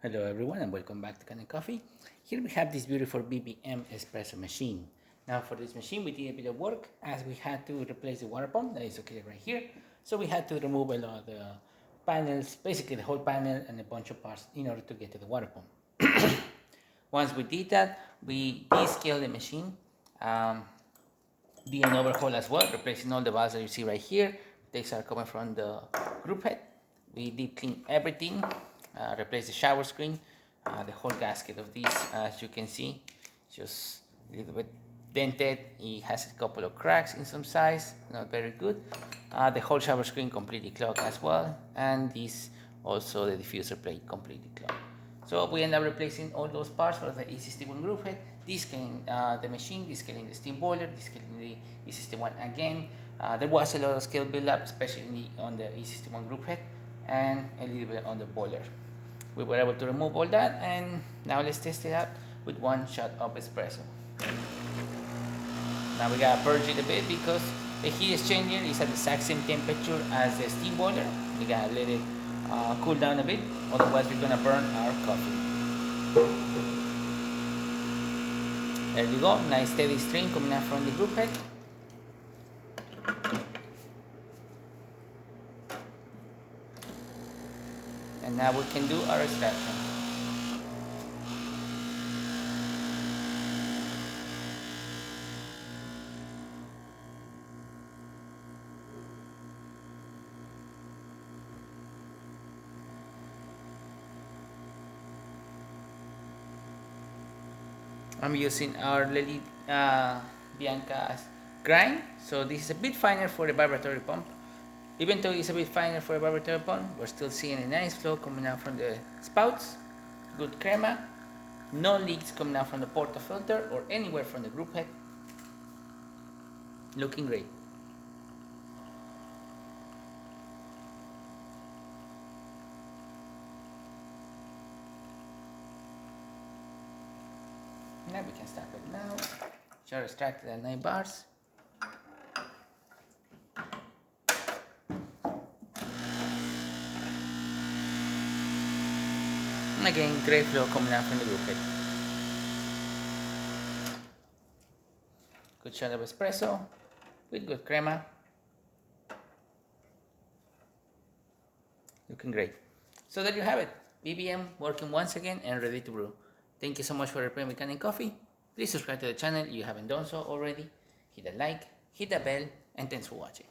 Hello everyone and welcome back to Kanen Coffee. Here we have this beautiful VBM espresso machine. Now for this machine we did a bit of work as we had to replace the water pump that is located right here. So we had to remove a lot of the panels, basically the whole panel and a bunch of parts in order to get to the water pump. Once we did that, we descaled the machine, did an overhaul as well, replacing all the valves that you see right here. These are coming from the group head. We did clean everything, replace the shower screen, the whole gasket of this, as you can see, just a little bit dented. It has a couple of cracks in some size, not very good. The whole shower screen completely clogged as well, and this also the diffuser plate completely clogged. So we end up replacing all those parts for the E61 group head, descaling the machine, descaling the steam boiler, descaling the E61 again. There was a lot of scale build-up, especially on the E61 group head and a little bit on the boiler. We were able to remove all that, and now let's test it out with one shot of espresso. Now we gotta purge it a bit because the heat exchanger is at the exact same temperature as the steam boiler. We gotta let it cool down a bit, otherwise we're gonna burn our coffee. There you go, nice steady stream coming out from the group head. And now we can do our extraction. I'm using our Lely Bianca's grind, so this is a bit finer for the vibratory pump. Even though it's a bit finer for a vibratory pump, we're still seeing a nice flow coming out from the spouts, good crema, no leaks coming out from the portafilter or anywhere from the group head. Looking great. Now we can start it now. Shower extracted at 9 bars. And again, great flow coming out from the group head. Good shot of espresso with good crema. Looking great. So there you have it. VBM working once again and ready to brew. Thank you so much for replaying with Kanen Coffee. Please subscribe to the channel if you haven't done so already. Hit the like, hit the bell, and thanks for watching.